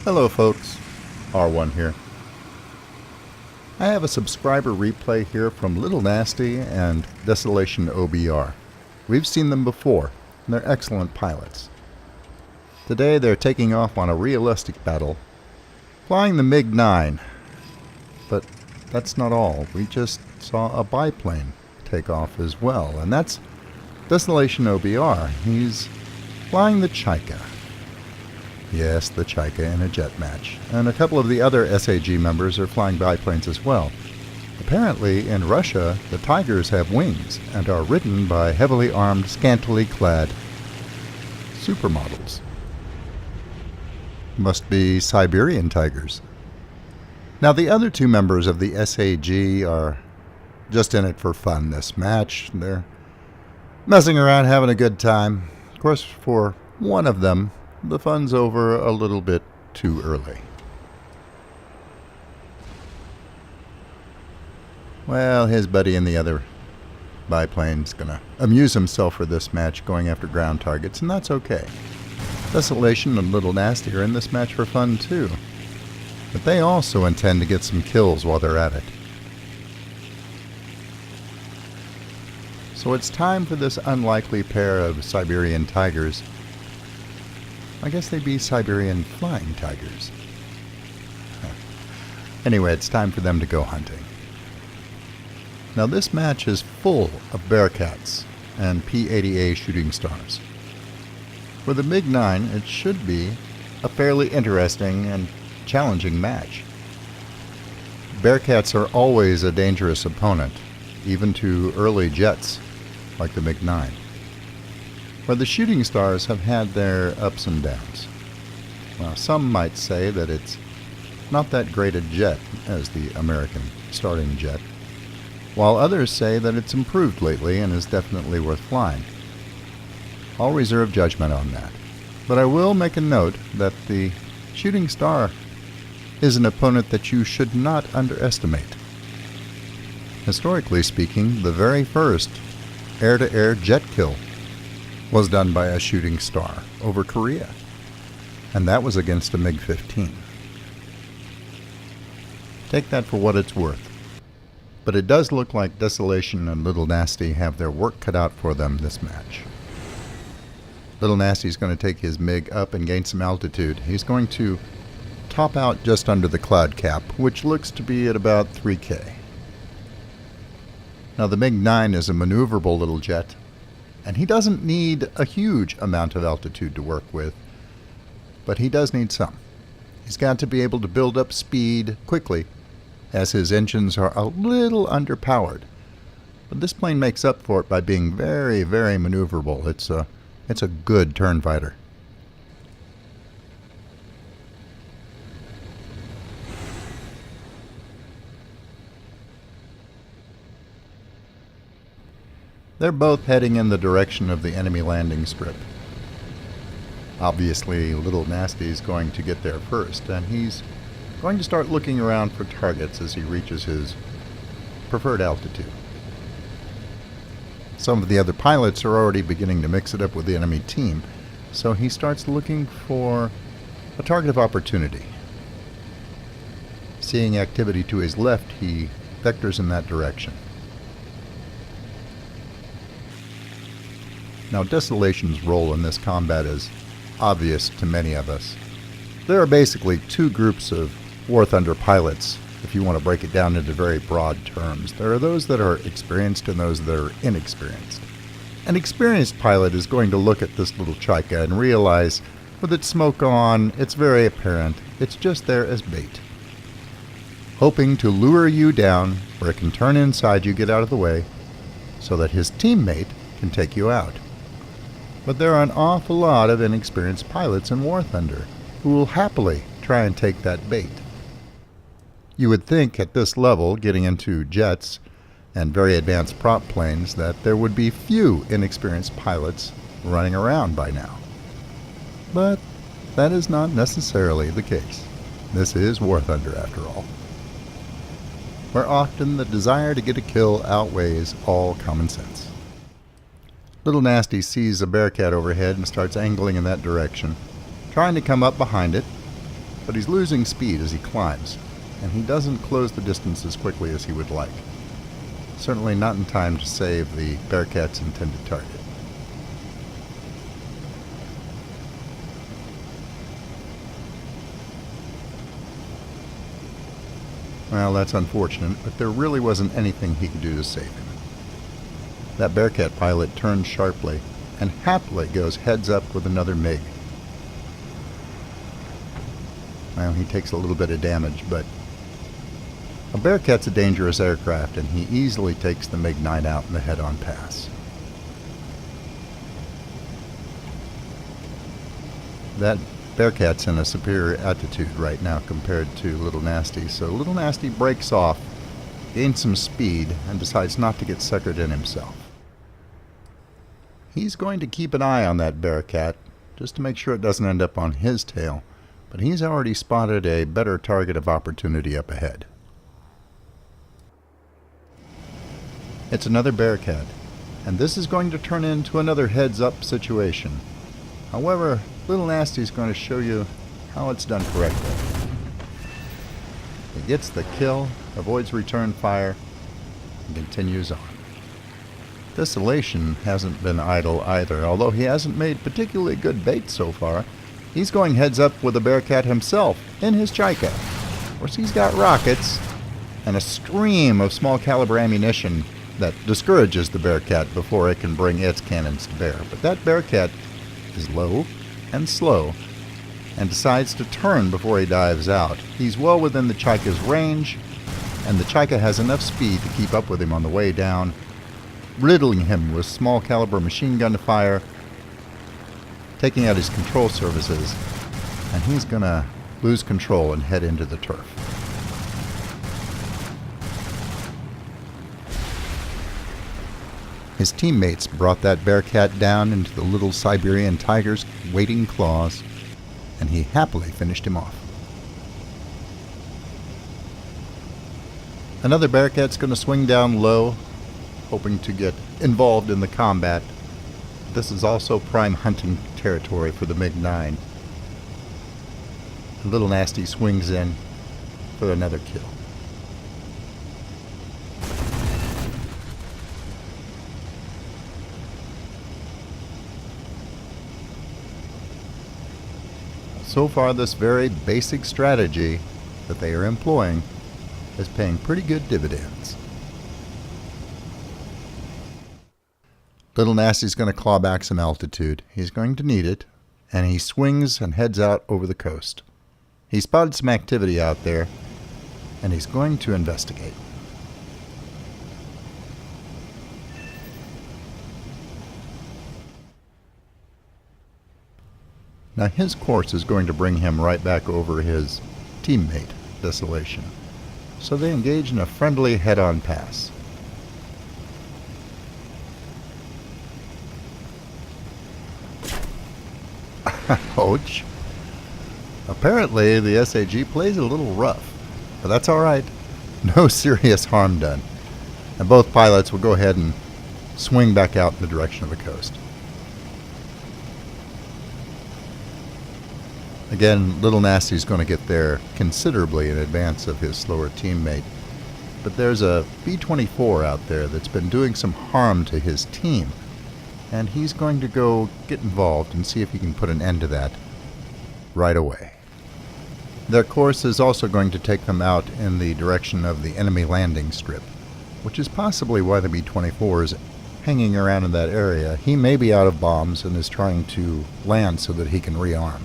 Hello folks, R1 here. I have a subscriber replay here from LittleNasty and DesolationObr. We've seen them before, and they're excellent pilots. Today they're taking off on a realistic battle, flying the MiG-9. But that's not all. We just saw a biplane take off as well, and that's DesolationObr. He's flying the Chaika. Yes, the Chaika in a jet match. And a couple of the other SAG members are flying biplanes as well. Apparently, in Russia, the Tigers have wings and are ridden by heavily armed, scantily clad supermodels. Must be Siberian tigers. Now, the other two members of the SAG are just in it for fun this match. They're messing around, having a good time. Of course, for one of them, the fun's over a little bit too early. Well, his buddy in the other biplane's gonna amuse himself for this match going after ground targets, and that's okay. Desolation and LittleNasty are in this match for fun too, but they also intend to get some kills while they're at it. So it's time for this unlikely pair of Siberian tigers. I guess they'd be Siberian flying tigers. Anyway, it's time for them to go hunting. Now this match is full of Bearcats and P-80A Shooting Stars. For the MiG-9, it should be a fairly interesting and challenging match. Bearcats are always a dangerous opponent, even to early jets like the MiG-9. Where the Shooting Stars have had their ups and downs. Well, some might say that it's not that great a jet as the American starting jet, while others say that it's improved lately and is definitely worth flying. I'll reserve judgment on that, but I will make a note that the Shooting Star is an opponent that you should not underestimate. Historically speaking, the very first air-to-air jet kill was done by a Shooting Star over Korea, and that was against a MiG-15. Take that for what it's worth. But it does look like Desolation and LittleNasty have their work cut out for them this match. LittleNasty's going to take his MiG up and gain some altitude. He's going to top out just under the cloud cap, which looks to be at about 3K. Now the MiG-9 is a maneuverable little jet, and he doesn't need a huge amount of altitude to work with, but he does need some. He's got to be able to build up speed quickly, as his engines are a little underpowered. But this plane makes up for it by being very, very maneuverable. It's a good turn fighter. They're both heading in the direction of the enemy landing strip. Obviously, LittleNasty is going to get there first, and he's going to start looking around for targets as he reaches his preferred altitude. Some of the other pilots are already beginning to mix it up with the enemy team, so he starts looking for a target of opportunity. Seeing activity to his left, he vectors in that direction. Now, Desolation's role in this combat is obvious to many of us. There are basically two groups of War Thunder pilots, if you want to break it down into very broad terms. There are those that are experienced and those that are inexperienced. An experienced pilot is going to look at this little Chaika and realize, with its smoke on, it's very apparent, it's just there as bait, hoping to lure you down where it can turn inside you, get out of the way, so that his teammate can take you out. But there are an awful lot of inexperienced pilots in War Thunder who will happily try and take that bait. You would think at this level, getting into jets and very advanced prop planes, that there would be few inexperienced pilots running around by now. But that is not necessarily the case. This is War Thunder after all, where often the desire to get a kill outweighs all common sense. LittleNasty sees a Bearcat overhead and starts angling in that direction, trying to come up behind it. but he's losing speed as he climbs, and he doesn't close the distance as quickly as he would like. Certainly not in time to save the Bearcat's intended target. Well, that's unfortunate, but there really wasn't anything he could do to save him. That Bearcat pilot turns sharply and happily goes heads up with another MiG. Well, he takes a little bit of damage, but a Bearcat's a dangerous aircraft, and he easily takes the MiG-9 out in the head-on pass. That Bearcat's in a superior altitude right now compared to LittleNasty, so LittleNasty breaks off, gains some speed, and decides not to get suckered in himself. He's going to keep an eye on that Bearcat, just to make sure it doesn't end up on his tail, but he's already spotted a better target of opportunity up ahead. It's another Bearcat, and this is going to turn into another heads-up situation. However, LittleNasty is going to show you how it's done correctly. He gets the kill, avoids return fire, and continues on. Desolation hasn't been idle either, although he hasn't made particularly good bait so far. He's going heads up with the Bearcat himself in his Chaika. Of course, he's got rockets and a stream of small caliber ammunition that discourages the Bearcat before it can bring its cannons to bear. But that Bearcat is low and slow and decides to turn before he dives out. He's well within the Chaika's range, and the Chaika has enough speed to keep up with him on the way down, riddling him with small caliber machine gun fire, taking out his control surfaces, and he's gonna lose control and head into the turf. His teammates brought that Bearcat down into the little Siberian tiger's waiting claws, and he happily finished him off. Another Bearcat's going to swing down low, hoping to get involved in the combat. This is also prime hunting territory for the MiG-9. LittleNasty swings in for another kill. So far, this very basic strategy that they are employing is paying pretty good dividends. LittleNasty's going to claw back some altitude. He's going to need it, and he swings and heads out over the coast. He spotted some activity out there, and he's going to investigate. Now his course is going to bring him right back over his teammate, Desolation. So they engage in a friendly head-on pass. Ouch. Apparently the SAG plays a little rough, but that's alright. No serious harm done. And both pilots will go ahead and swing back out in the direction of the coast. Again, LittleNasty's going to get there considerably in advance of his slower teammate. But there's a B-24 out there that's been doing some harm to his team, and he's going to go get involved and see if he can put an end to that right away. Their course is also going to take them out in the direction of the enemy landing strip, which is possibly why the B-24 is hanging around in that area. He may be out of bombs and is trying to land so that he can rearm.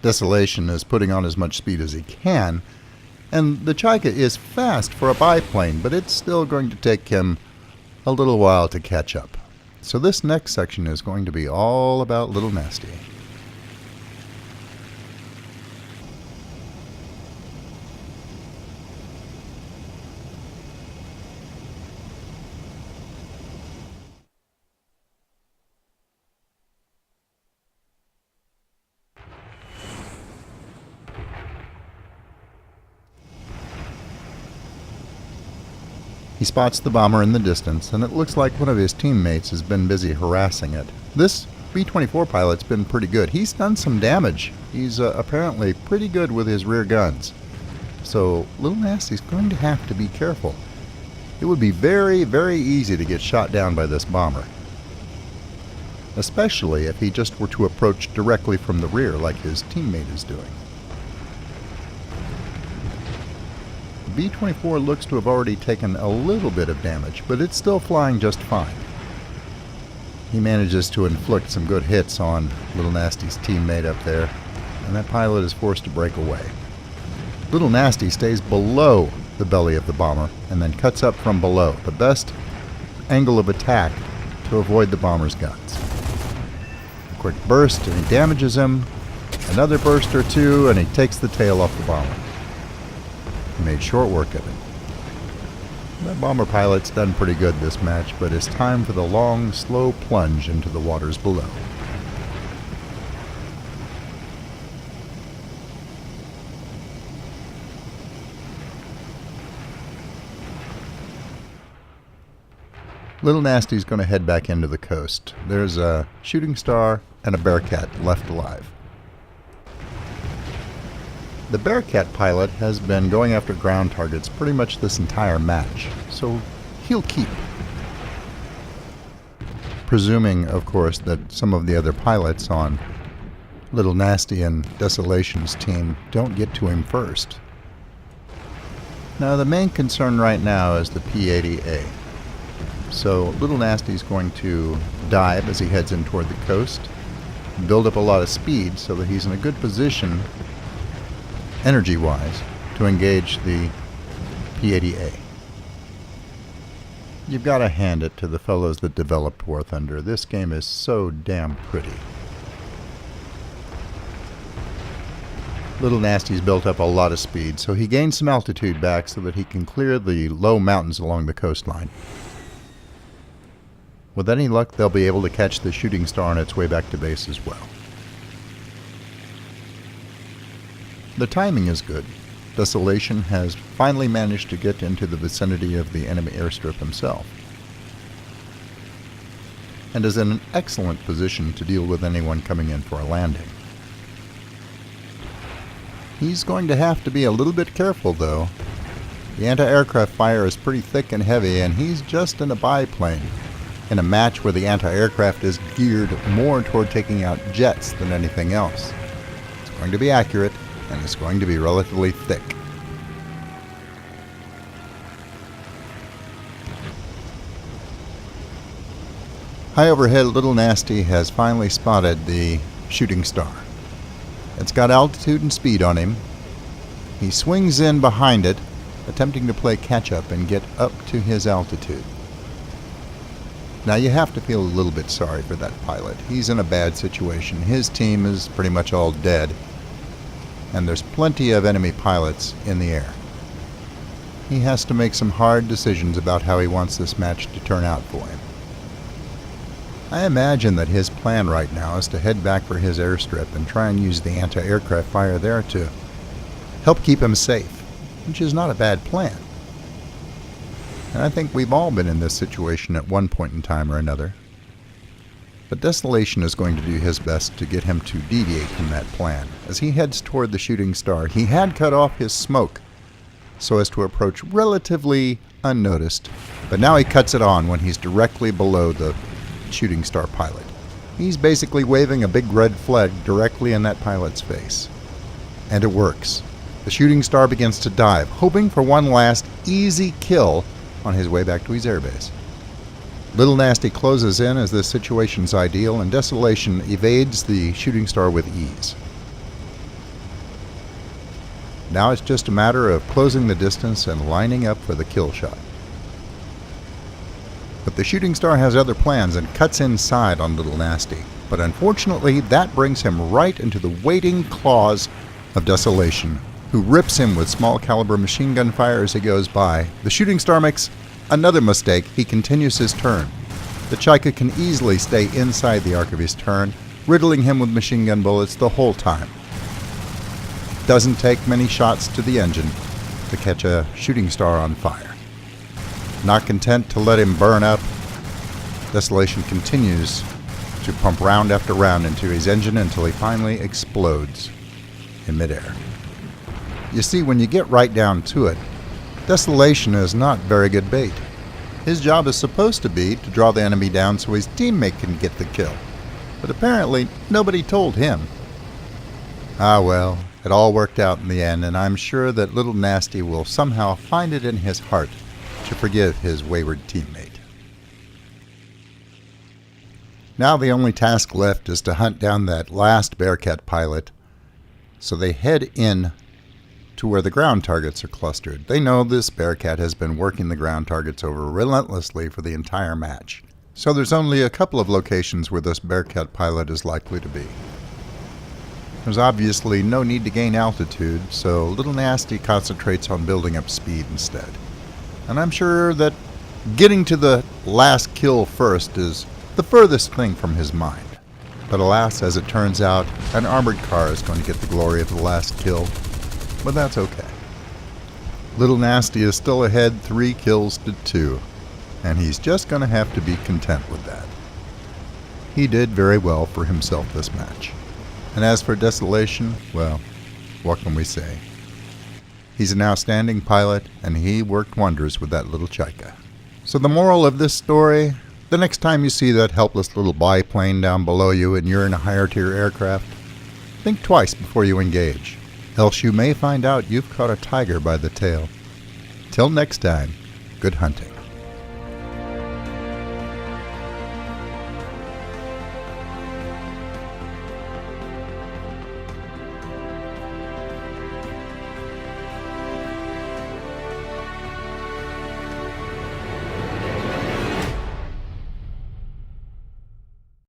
Desolation is putting on as much speed as he can, and the Chaika is fast for a biplane, but it's still going to take him a little while to catch up. So this next section is going to be all about LittleNasty. He spots the bomber in the distance, and it looks like one of his teammates has been busy harassing it. This B-24 pilot's been pretty good. He's done some damage. He's apparently pretty good with his rear guns. So LittleNasty's going to have to be careful. It would be very, very easy to get shot down by this bomber, especially if he just were to approach directly from the rear like his teammate is doing. The B-24 looks to have already taken a little bit of damage, but it's still flying just fine. He manages to inflict some good hits on LittleNasty's teammate up there, and that pilot is forced to break away. LittleNasty stays below the belly of the bomber and then cuts up from below, the best angle of attack to avoid the bomber's guns. A quick burst and he damages him, another burst or two, and he takes the tail off the bomber. He made short work of it. That bomber pilot's done pretty good this match, but it's time for the long, slow plunge into the waters below. LittleNasty's going to head back into the coast. There's a Shooting Star and a Bearcat left alive. The Bearcat pilot has been going after ground targets pretty much this entire match, so he'll keep. Presuming, of course, that some of the other pilots on LittleNasty and Desolation's team don't get to him first. Now, the main concern right now is the P-80A. So LittleNasty's going to dive as he heads in toward the coast, build up a lot of speed so that he's in a good position energy-wise to engage the P-80A. You've got to hand it to the fellows that developed War Thunder. This game is so damn pretty. LittleNasty's built up a lot of speed, so he gains some altitude back so that he can clear the low mountains along the coastline. With any luck, they'll be able to catch the Shooting Star on its way back to base as well. The timing is good. Desolation has finally managed to get into the vicinity of the enemy airstrip himself, and is in an excellent position to deal with anyone coming in for a landing. He's going to have to be a little bit careful, though. The anti-aircraft fire is pretty thick and heavy, and he's just in a biplane, in a match where the anti-aircraft is geared more toward taking out jets than anything else. It's going to be accurate, and it's going to be relatively thick. High overhead, LittleNasty has finally spotted the Shooting Star. It's got altitude and speed on him. He swings in behind it, attempting to play catch-up and get up to his altitude. Now you have to feel a little bit sorry for that pilot. He's in a bad situation. His team is pretty much all dead, and there's plenty of enemy pilots in the air. He has to make some hard decisions about how he wants this match to turn out for him. I imagine that his plan right now is to head back for his airstrip and try and use the anti-aircraft fire there to help keep him safe, which is not a bad plan. And I think we've all been in this situation at one point in time or another. But Desolation is going to do his best to get him to deviate from that plan. As he heads toward the Shooting Star, he had cut off his smoke so as to approach relatively unnoticed, but now he cuts it on when he's directly below the Shooting Star pilot. He's basically waving a big red flag directly in that pilot's face. And it works. The Shooting Star begins to dive, hoping for one last easy kill on his way back to his airbase. LittleNasty closes in as this situation's ideal, and Desolation evades the Shooting Star with ease. Now it's just a matter of closing the distance and lining up for the kill shot. But the Shooting Star has other plans and cuts inside on LittleNasty. But unfortunately, that brings him right into the waiting claws of Desolation, who rips him with small caliber machine gun fire as he goes by. The Shooting Star makes another mistake. He continues his turn. The Chaika can easily stay inside the arc of his turn, riddling him with machine gun bullets the whole time. Doesn't take many shots to the engine to catch a Shooting Star on fire. Not content to let him burn up, Desolation continues to pump round after round into his engine until he finally explodes in midair. You see, when you get right down to it, Desolation is not very good bait. His job is supposed to be to draw the enemy down so his teammate can get the kill. But apparently, nobody told him. Ah well, it all worked out in the end, and I'm sure that LittleNasty will somehow find it in his heart to forgive his wayward teammate. Now the only task left is to hunt down that last Bearcat pilot, so they head in to where the ground targets are clustered. They know this Bearcat has been working the ground targets over relentlessly for the entire match, so there's only a couple of locations where this Bearcat pilot is likely to be. There's obviously no need to gain altitude, so LittleNasty concentrates on building up speed instead. And I'm sure that getting to the last kill first is the furthest thing from his mind. But alas, as it turns out, an armored car is going to get the glory of the last kill. But that's okay. LittleNasty is still ahead 3 kills to 2, and he's just going to have to be content with that. He did very well for himself this match. And as for Desolation, well, what can we say? He's an outstanding pilot, and he worked wonders with that little Chaika. So the moral of this story, the next time you see that helpless little biplane down below you and you're in a higher tier aircraft, think twice before you engage, else you may find out you've caught a tiger by the tail. Till next time, good hunting.